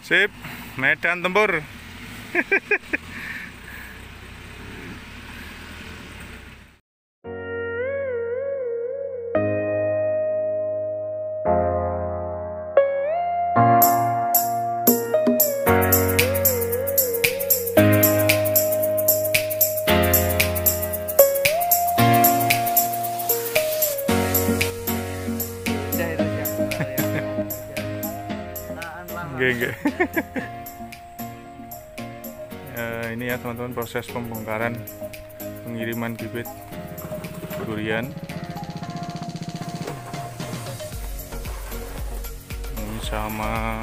Sip, medan tempur. Gak. Ini ya teman-teman, proses pembongkaran pengiriman bibit durian. Ini sama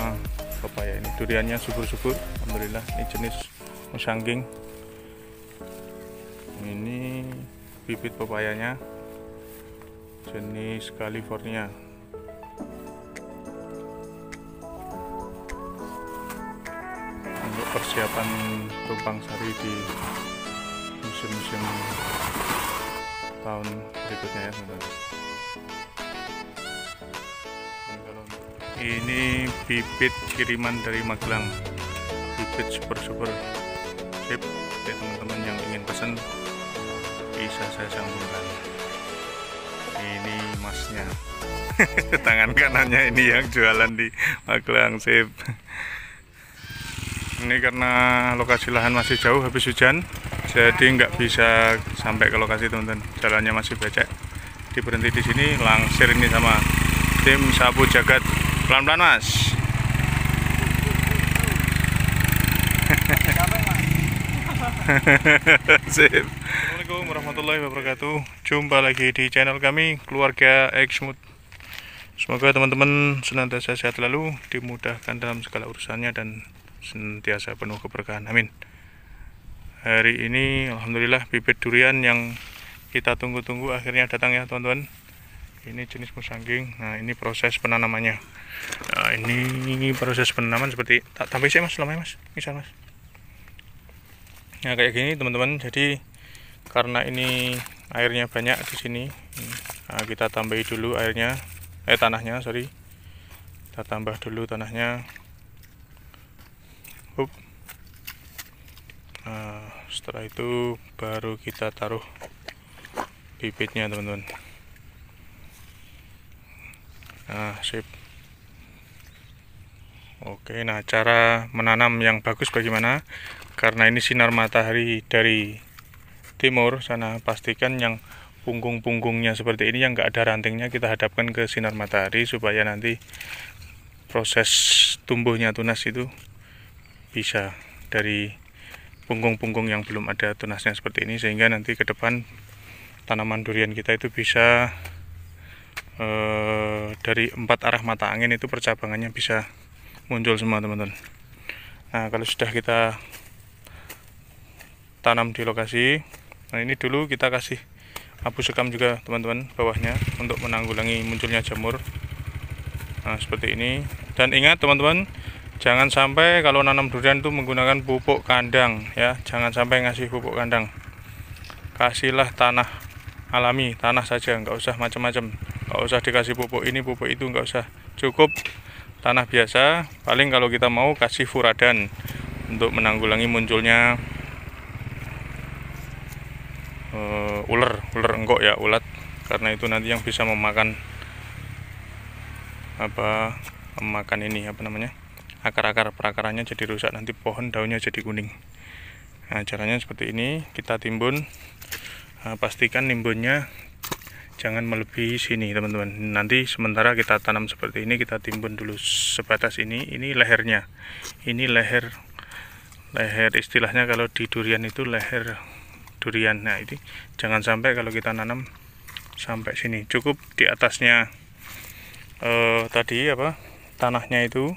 pepaya, ini duriannya subur-subur, alhamdulillah. Ini jenis Musangging. Ini bibit pepayanya jenis California. Persiapan tumpang sari di musim-musim tahun berikutnya ya teman-teman. Ini bibit kiriman dari Magelang, bibit super-super. Sip, jadi teman-teman yang ingin pesan bisa saya sambungkan. Ini masnya. Tangan kanannya ini yang jualan di Magelang. Sip. Ini karena lokasi lahan masih jauh habis hujan, jadi nggak bisa sampai ke lokasi teman-teman. Jalannya masih becek. Jadi berhenti di sini, langsir ini sama tim sapu jagat. Pelan-pelan mas. Sip. Assalamualaikum warahmatullahi wabarakatuh. Jumpa lagi di channel kami, Keluarga Exmut. Semoga teman-teman senantiasa sehat selalu, dimudahkan dalam segala urusannya dan senantiasa penuh keberkahan, amin. Hari ini alhamdulillah bibit durian yang kita tunggu-tunggu akhirnya datang ya teman-teman. Ini jenis Musangging. Nah, ini proses penanamannya. Nah, ini proses penanaman seperti tak tambah sih mas, lamanya mas, misal mas. Nah, kayak gini teman-teman. Jadi karena ini airnya banyak di sini, nah, kita tambahi dulu airnya, tanahnya, sorry. Kita tambah dulu tanahnya. Nah, setelah itu baru kita taruh bibitnya teman-teman. Nah, sip. Oke, nah cara menanam yang bagus bagaimana? Karena ini sinar matahari dari timur sana, pastikan yang punggung-punggungnya seperti ini yang enggak ada rantingnya kita hadapkan ke sinar matahari supaya nanti proses tumbuhnya tunas itu bisa dari punggung-punggung yang belum ada tunasnya seperti ini, sehingga nanti ke depan tanaman durian kita itu bisa dari 4 arah mata angin itu percabangannya bisa muncul semua teman-teman. Nah, kalau sudah kita tanam di lokasi, nah ini dulu kita kasih abu sekam juga teman-teman bawahnya untuk menanggulangi munculnya jamur. Nah, seperti ini. Dan ingat teman-teman, jangan sampai kalau nanam durian itu menggunakan pupuk kandang ya, jangan sampai ngasih pupuk kandang. Kasihlah tanah alami, tanah saja, nggak usah macam-macam, nggak usah dikasih pupuk ini pupuk itu, nggak usah, cukup tanah biasa. Paling kalau kita mau kasih furadan untuk menanggulangi munculnya ular enggok ya, ulat, karena itu nanti yang bisa memakan ini akar-akar perakarannya jadi rusak, nanti pohon daunnya jadi kuning. Nah, caranya seperti ini, kita timbun. Nah, pastikan nimbunnya jangan melebihi sini teman-teman. Nanti sementara kita tanam seperti ini, kita timbun dulu sebatas ini lehernya. Ini leher istilahnya kalau di durian itu leher durian. Nah, ini jangan sampai kalau kita nanam sampai sini, cukup di atasnya tanahnya itu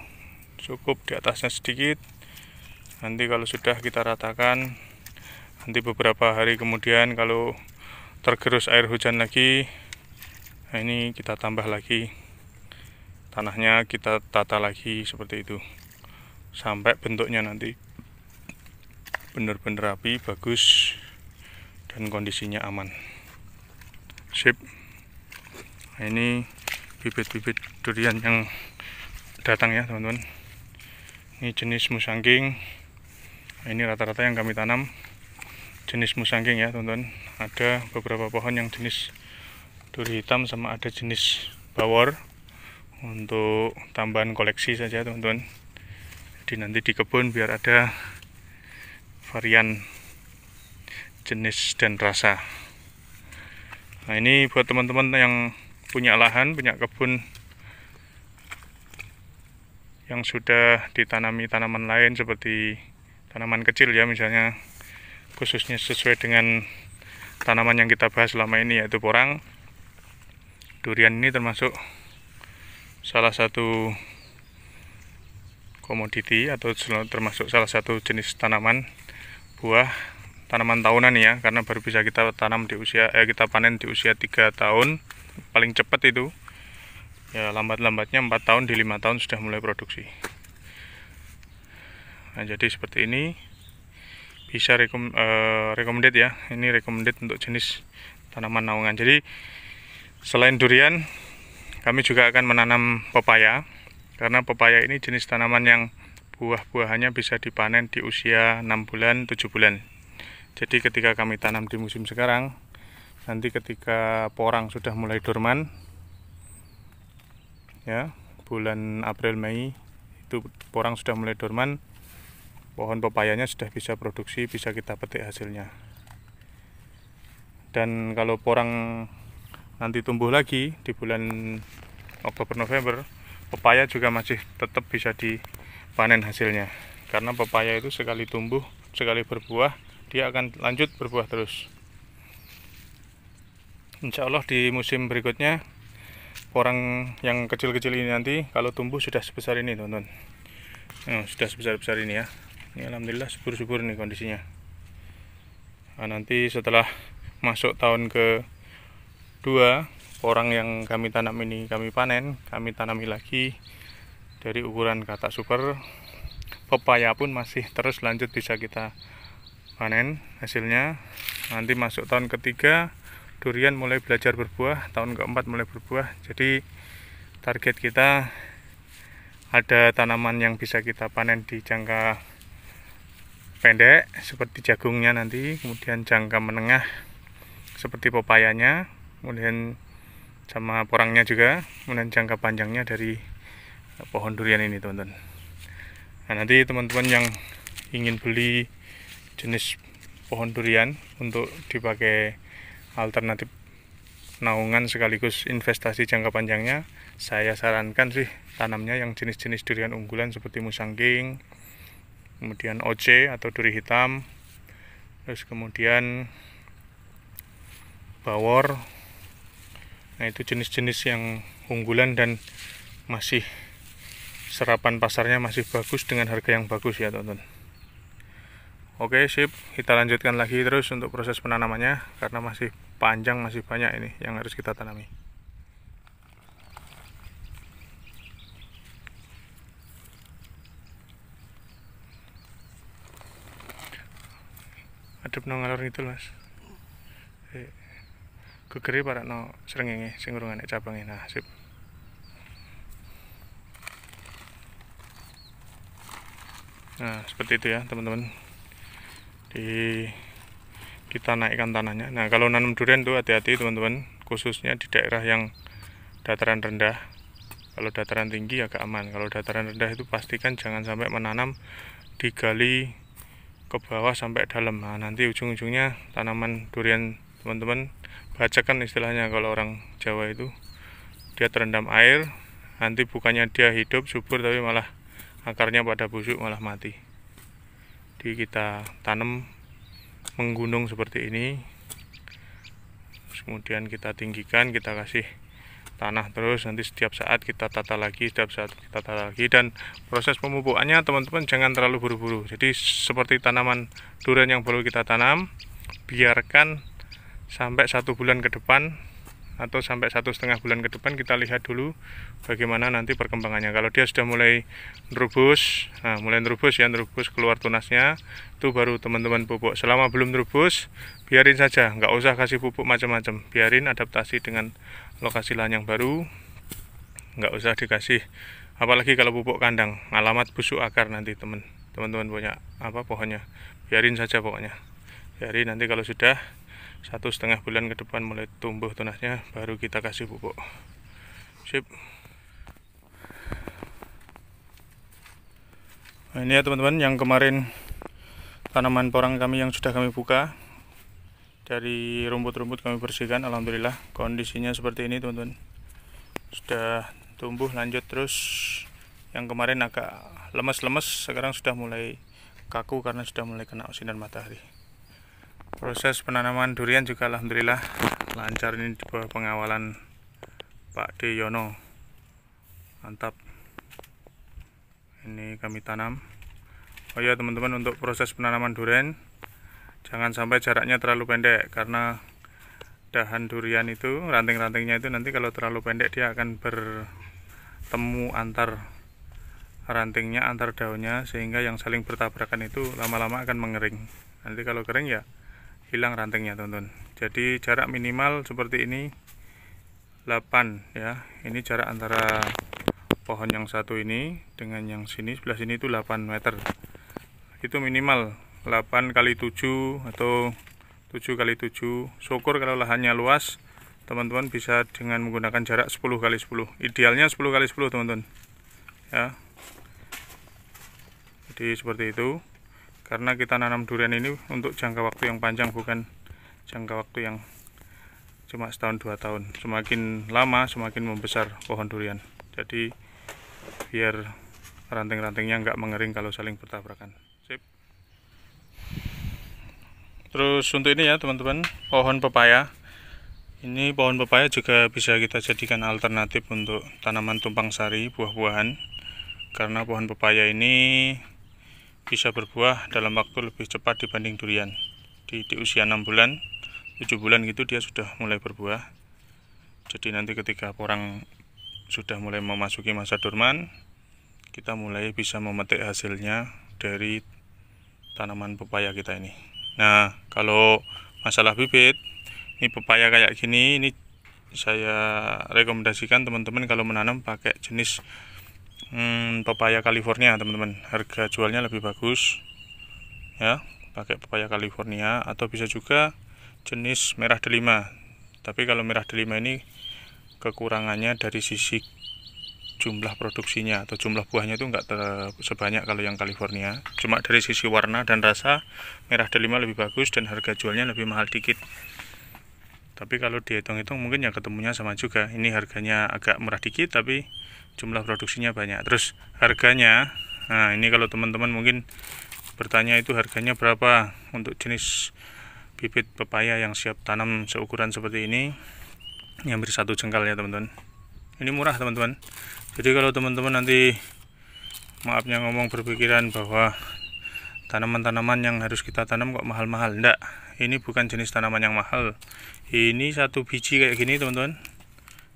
cukup di atasnya sedikit. Nanti kalau sudah kita ratakan, nanti beberapa hari kemudian kalau tergerus air hujan lagi, nah ini kita tambah lagi tanahnya, kita tata lagi seperti itu sampai bentuknya nanti benar-benar rapi, bagus, dan kondisinya aman. Sip. Nah, ini bibit-bibit durian yang datang ya teman-teman. Ini jenis musangking. Ini rata-rata yang kami tanam jenis musangking ya teman-teman. Ada beberapa pohon yang jenis duri hitam sama ada jenis bawor untuk tambahan koleksi saja teman-teman. Jadi nanti di kebun biar ada varian jenis dan rasa. Nah, ini buat teman-teman yang punya lahan, punya kebun yang sudah ditanami tanaman lain seperti tanaman kecil ya, misalnya khususnya sesuai dengan tanaman yang kita bahas selama ini yaitu porang. Durian ini termasuk salah satu komoditi atau termasuk salah satu jenis tanaman buah, tanaman tahunan ya, karena baru bisa kita tanam di usia kita panen di usia 3 tahun paling cepat itu. Ya lambat-lambatnya 4 tahun, di 5 tahun sudah mulai produksi. Nah, jadi seperti ini bisa recommended ya. Ini recommended untuk jenis tanaman naungan. Jadi selain durian, kami juga akan menanam pepaya. Karena pepaya ini jenis tanaman yang buah-buahannya bisa dipanen di usia 6 bulan, 7 bulan. Jadi ketika kami tanam di musim sekarang, nanti ketika porang sudah mulai dorman ya, bulan April Mei itu porang sudah mulai dorman, pohon pepayanya sudah bisa produksi, bisa kita petik hasilnya. Dan kalau porang nanti tumbuh lagi di bulan Oktober November, pepaya juga masih tetap bisa dipanen hasilnya. Karena pepaya itu sekali tumbuh, sekali berbuah, dia akan lanjut berbuah terus. Insya Allah di musim berikutnya porang yang kecil-kecil ini nanti kalau tumbuh sudah sebesar ini teman-teman. Sudah sebesar-besar ini ya. Ini alhamdulillah subur-subur nih kondisinya. Nah, nanti setelah masuk tahun ke-2, porang yang kami tanam ini kami panen, kami tanami lagi dari ukuran katak super. Pepaya pun masih terus lanjut bisa kita panen hasilnya. Nanti masuk tahun ke-3, durian mulai belajar berbuah, tahun ke-4 mulai berbuah. Jadi target kita ada tanaman yang bisa kita panen di jangka pendek seperti jagungnya nanti, kemudian jangka menengah seperti pepayanya, kemudian sama porangnya juga, kemudian jangka panjangnya dari pohon durian ini teman-teman. Nah, nanti teman-teman yang ingin beli jenis pohon durian untuk dipakai alternatif naungan sekaligus investasi jangka panjangnya, saya sarankan sih tanamnya yang jenis-jenis durian unggulan seperti musangking, kemudian OC atau duri hitam, terus kemudian bawor. Nah, itu jenis-jenis yang unggulan dan masih serapan pasarnya masih bagus dengan harga yang bagus ya teman-teman. Oke, sip, kita lanjutkan lagi terus untuk proses penanamannya karena masih panjang, masih banyak ini yang harus kita tanami. Adep no ngalor itu mas. Gegeri para no srengenge sing urung enek cabange. Nah, sip. Nah, seperti itu ya teman-teman. Kita naikkan tanahnya. Nah, kalau nanam durian tuh hati-hati teman-teman, khususnya di daerah yang dataran rendah. Kalau dataran tinggi agak aman. Kalau dataran rendah itu pastikan jangan sampai menanam digali ke bawah sampai dalam. Nah, nanti ujung-ujungnya tanaman durian teman-teman bacakan istilahnya kalau orang Jawa itu, dia terendam air, nanti bukannya dia hidup subur tapi malah akarnya pada busuk, malah mati. Jadi kita tanam menggunung seperti ini, terus kemudian kita tinggikan, kita kasih tanah terus, nanti setiap saat kita tata lagi, dan proses pemupukannya teman-teman jangan terlalu buru-buru. Jadi seperti tanaman durian yang baru kita tanam, biarkan sampai 1 bulan ke depan atau sampai 1,5 bulan ke depan, kita lihat dulu bagaimana nanti perkembangannya. Kalau dia sudah mulai nerubus, nah mulai nerubus keluar tunasnya, itu baru teman-teman pupuk. Selama belum nerubus, biarin saja, nggak usah kasih pupuk macam-macam, biarin adaptasi dengan lokasi lahan yang baru, nggak usah dikasih Apalagi kalau pupuk kandang, alamat busuk akar nanti teman-teman punya pohonnya. Biarin saja pokoknya. Biarin, nanti kalau sudah 1,5 bulan ke depan mulai tumbuh tunasnya, baru kita kasih pupuk. Sip. Nah, ini ya teman-teman, yang kemarin tanaman porang kami yang sudah kami buka. Dari rumput-rumput kami bersihkan, alhamdulillah kondisinya seperti ini teman-teman. Sudah tumbuh lanjut terus. Yang kemarin agak lemes-lemes, sekarang sudah mulai kaku karena sudah mulai kena sinar matahari. Proses penanaman durian juga alhamdulillah lancar, ini di bawah pengawalan Pak D. Yono. Mantap. Ini kami tanam. Oh ya teman-teman, untuk proses penanaman durian jangan sampai jaraknya terlalu pendek, karena dahan durian itu, ranting-rantingnya itu nanti kalau terlalu pendek dia akan bertemu antar rantingnya, antar daunnya, sehingga yang saling bertabrakan itu lama-lama akan mengering. Nanti kalau kering ya hilang rantingnya teman-teman. Jadi jarak minimal seperti ini 8 ya. Ini jarak antara pohon yang satu ini dengan yang sini, sebelah sini itu 8 meter. Itu minimal 8 kali 7 atau 7 kali 7. Syukur kalau lahannya luas, teman-teman bisa dengan menggunakan jarak 10 kali 10. Idealnya 10 kali 10 teman-teman. Ya. Jadi seperti itu. Karena kita nanam durian ini untuk jangka waktu yang panjang, bukan jangka waktu yang cuma setahun 2 tahun. Semakin lama semakin membesar pohon durian. Jadi biar ranting-rantingnya nggak mengering kalau saling bertabrakan. Sip. Terus untuk ini ya teman-teman, pohon pepaya. Ini pohon pepaya juga bisa kita jadikan alternatif untuk tanaman tumpang sari, buah-buahan. Karena pohon pepaya ini bisa berbuah dalam waktu lebih cepat dibanding durian. Di usia 6 bulan, 7 bulan gitu dia sudah mulai berbuah. Jadi nanti ketika porang sudah mulai memasuki masa dorman, kita mulai bisa memetik hasilnya dari tanaman pepaya kita ini. Nah, kalau masalah bibit, ini pepaya kayak gini, ini saya rekomendasikan teman-teman kalau menanam pakai jenis pepaya California teman-teman. Harga jualnya lebih bagus ya, pakai pepaya California, atau bisa juga jenis merah delima. Tapi kalau merah delima ini kekurangannya dari sisi jumlah produksinya atau jumlah buahnya itu enggak sebanyak kalau yang California. Cuma dari sisi warna dan rasa, merah delima lebih bagus dan harga jualnya lebih mahal dikit. Tapi kalau dihitung-hitung mungkin ya ketemunya sama juga. Ini harganya agak murah dikit tapi jumlah produksinya banyak. Terus harganya, nah ini kalau teman-teman mungkin bertanya itu harganya berapa untuk jenis bibit pepaya yang siap tanam seukuran seperti ini, yang hampir 1 jengkal ya teman-teman. Ini murah teman-teman. Jadi kalau teman-teman nanti maafnya ngomong berpikiran bahwa tanaman-tanaman yang harus kita tanam kok mahal-mahal, enggak. Ini bukan jenis tanaman yang mahal. Ini satu biji kayak gini teman-teman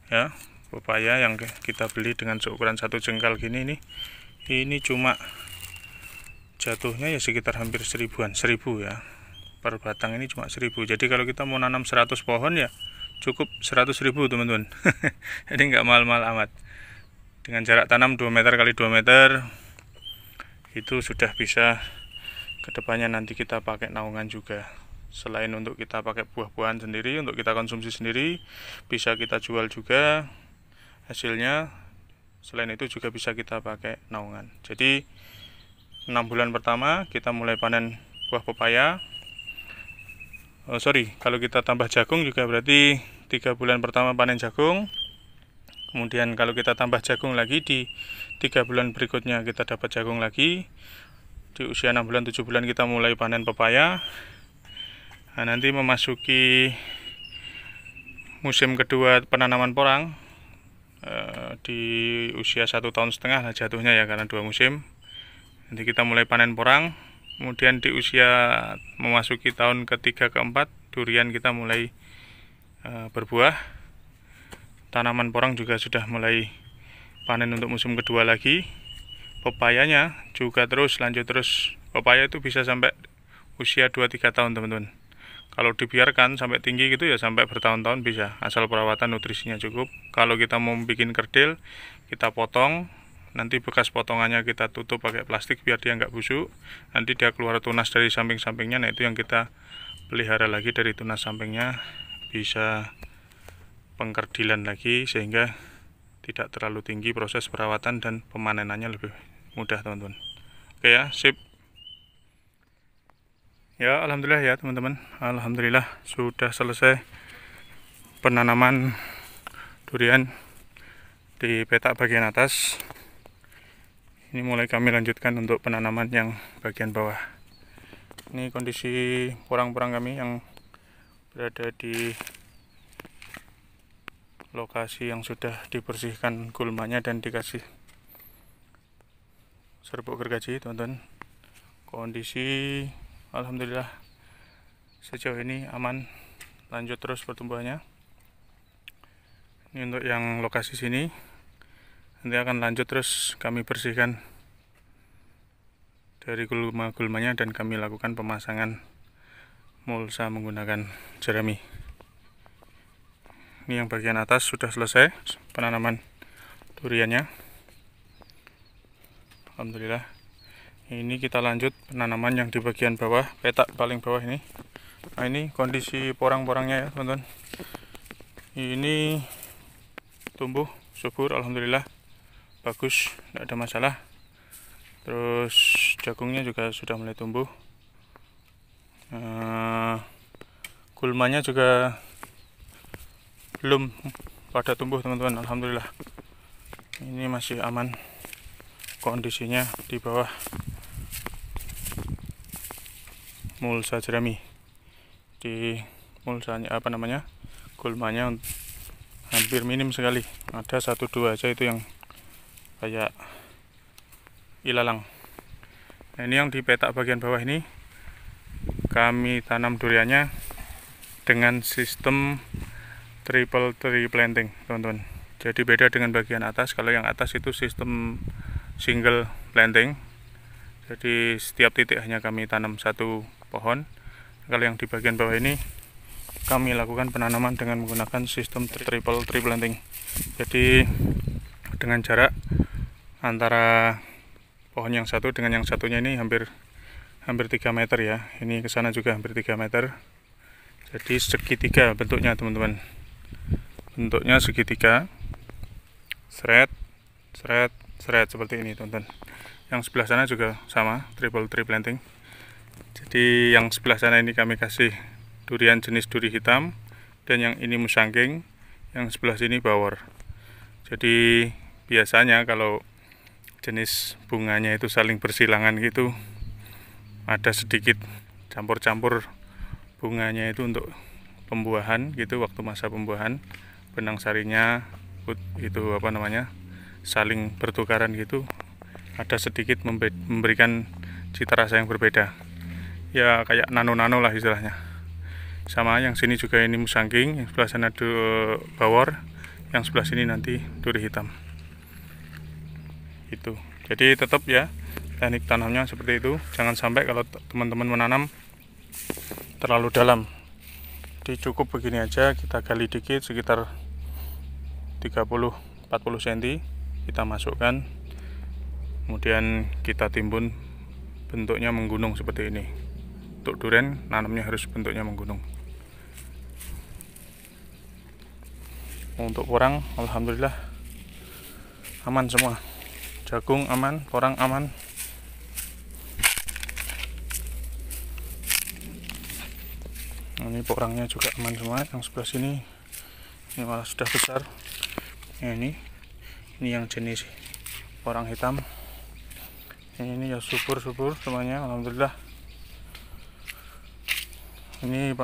ya, pepaya yang kita beli dengan seukuran 1 jengkal gini nih, ini cuma jatuhnya ya sekitar hampir 1000 ya. Per batang ini cuma 1000. Jadi kalau kita mau nanam 100 pohon ya cukup 100.000 teman-teman. Jadi nggak mahal-mahal amat. Dengan jarak tanam 2 meter kali 2 meter itu sudah bisa kedepannya nanti kita pakai naungan juga. Selain untuk kita pakai buah-buahan sendiri, untuk kita konsumsi sendiri, bisa kita jual juga hasilnya. Selain itu juga bisa kita pakai naungan. Jadi 6 bulan pertama kita mulai panen buah pepaya. Kalau kita tambah jagung juga berarti 3 bulan pertama panen jagung. Kemudian kalau kita tambah jagung lagi di 3 bulan berikutnya kita dapat jagung lagi. Di usia 6 bulan 7 bulan kita mulai panen pepaya. Nah, nanti memasuki musim kedua penanaman porang di usia 1,5 tahun lah jatuhnya ya, karena 2 musim. Nanti kita mulai panen porang. Kemudian di usia memasuki tahun ketiga keempat, durian kita mulai berbuah. Tanaman porang juga sudah mulai panen untuk musim kedua lagi. Pepayanya juga lanjut terus. Pepaya itu bisa sampai usia 2-3 tahun teman-teman. Kalau dibiarkan sampai tinggi gitu ya sampai bertahun-tahun bisa, asal perawatan nutrisinya cukup. Kalau kita mau bikin kerdil, kita potong nanti bekas potongannya kita tutup pakai plastik biar dia nggak busuk. Nanti dia keluar tunas dari samping-sampingnya, nah itu yang kita pelihara lagi dari tunas sampingnya, bisa pengkerdilan lagi sehingga tidak terlalu tinggi, proses perawatan dan pemanenannya lebih mudah teman-teman. Oke ya, sip ya. Alhamdulillah ya teman-teman, alhamdulillah sudah selesai penanaman durian di petak bagian atas. Ini mulai kami lanjutkan untuk penanaman yang bagian bawah. Ini kondisi porang-porang kami yang berada di lokasi yang sudah dibersihkan gulmanya dan dikasih serbuk gergaji teman-teman. Kondisi alhamdulillah sejauh ini aman, lanjut terus pertumbuhannya. Ini untuk yang lokasi sini, nanti akan lanjut terus kami bersihkan dari gulma-gulmanya dan kami lakukan pemasangan mulsa menggunakan jerami. Ini yang bagian atas sudah selesai penanaman duriannya, alhamdulillah. Ini kita lanjut penanaman yang di bagian bawah, petak paling bawah ini. Nah ini kondisi porang-porangnya ya teman-teman. Ini tumbuh subur, alhamdulillah bagus, tidak ada masalah. Terus jagungnya juga sudah mulai tumbuh, gulmanya juga belum pada tumbuh teman-teman, alhamdulillah. Ini masih aman kondisinya di bawah mulsa jerami. Di mulsanya gulmanya hampir minim sekali, ada 1-2 aja itu yang kayak ilalang. Nah ini yang di petak bagian bawah ini kami tanam duriannya dengan sistem triple tree planting teman-teman. Jadi beda dengan bagian atas. Kalau yang atas itu sistem single planting, jadi setiap titik hanya kami tanam 1 pohon. Kalau yang di bagian bawah ini kami lakukan penanaman dengan menggunakan sistem triple tree planting. Jadi dengan jarak antara pohon yang satu dengan yang satunya ini hampir 3 meter ya. Ini ke sana juga hampir 3 meter. Jadi segitiga bentuknya teman-teman. Bentuknya segitiga, seret seperti ini teman-teman. Yang sebelah sana juga sama, triple tree planting. Jadi yang sebelah sana ini kami kasih durian jenis duri hitam, dan yang ini musangking, yang sebelah sini bawor. Jadi biasanya kalau jenis bunganya itu saling bersilangan gitu, ada sedikit campur-campur bunganya itu untuk pembuahan gitu, waktu masa pembuahan benang sarinya itu saling bertukaran gitu, ada sedikit memberikan cita rasa yang berbeda ya, kayak nano-nano lah istilahnya. Sama yang sini juga ini musangking, yang sebelah sana bawor, yang sebelah sini nanti duri hitam itu. Jadi tetap ya teknik tanamnya seperti itu, jangan sampai kalau teman-teman menanam terlalu dalam. Jadi cukup begini aja, kita gali dikit sekitar 30-40 cm, kita masukkan, kemudian kita timbun, bentuknya menggunung seperti ini. Untuk durian nanamnya harus bentuknya menggunung. Untuk porang alhamdulillah aman semua, jagung aman, porang aman. Ini porangnya juga aman semua. Yang sebelah sini ini malah sudah besar. Ini yang jenis porang hitam. Ini ya subur semuanya, alhamdulillah. Ini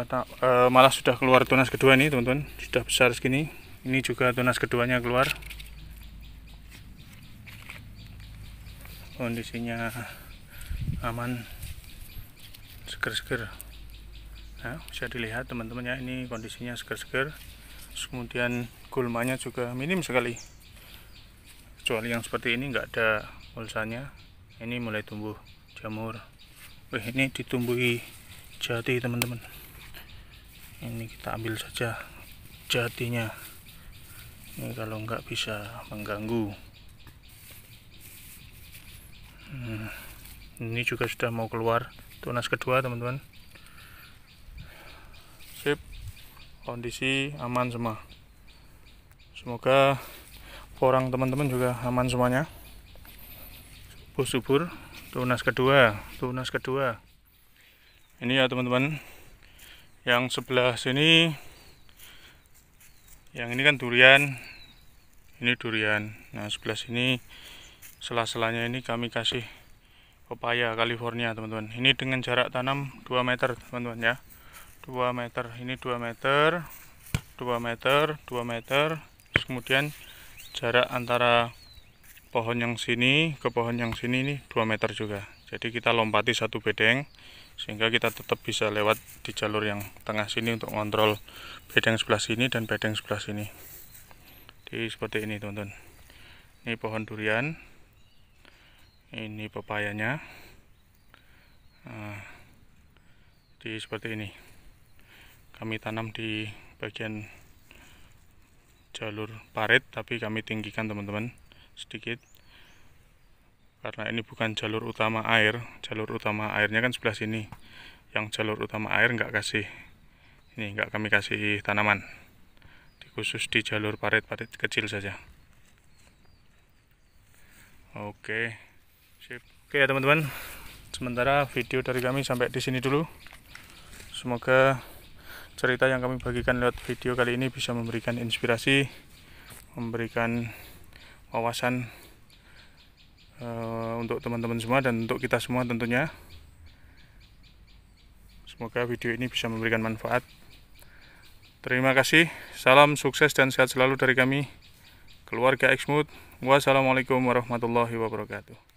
malah sudah keluar tunas kedua nih teman-teman, sudah besar segini. Ini juga tunas keduanya keluar. Kondisinya aman, seger-seger. Nah, bisa dilihat teman-teman ya, ini kondisinya seger-seger. Kemudian gulmanya juga minim sekali, kecuali yang seperti ini nggak ada mulsanya. Ini mulai tumbuh jamur. Ini ditumbuhi jati teman-teman. Ini kita ambil saja jatinya. Ini kalau nggak bisa mengganggu. Ini juga sudah mau keluar tunas kedua teman-teman. Sip, kondisi aman semua. Semoga porang teman-teman juga aman semuanya. Subur, tunas kedua. Ini ya teman-teman, yang sebelah sini, yang ini kan durian, ini durian. Nah sebelah sini, sela-selanya ini kami kasih pepaya California teman-teman. Ini dengan jarak tanam 2 meter teman-teman ya. 2 meter, ini 2 meter, 2 meter, 2 meter. Terus kemudian jarak antara pohon yang sini ke pohon yang sini ini 2 meter juga. Jadi kita lompati satu bedeng sehingga kita tetap bisa lewat di jalur yang tengah sini untuk ngontrol bedeng sebelah sini dan bedeng sebelah sini. Jadi seperti ini teman-teman. Ini pohon durian, ini pepayanya. Nah, jadi seperti ini. Kami tanam di bagian jalur parit, tapi kami tinggikan teman-teman sedikit. Karena ini bukan jalur utama air, jalur utama airnya kan sebelah sini. Yang jalur utama air nggak kami kasih tanaman, khusus di jalur parit-parit kecil saja. Oke, sip. Oke ya teman-teman, sementara video dari kami sampai di sini dulu. Semoga cerita yang kami bagikan lewat video kali ini bisa memberikan inspirasi, memberikan wawasan untuk teman-teman semua dan untuk kita semua tentunya. Semoga video ini bisa memberikan manfaat. Terima kasih, salam sukses dan sehat selalu dari kami, keluarga Exmood. Wassalamualaikum warahmatullahi wabarakatuh.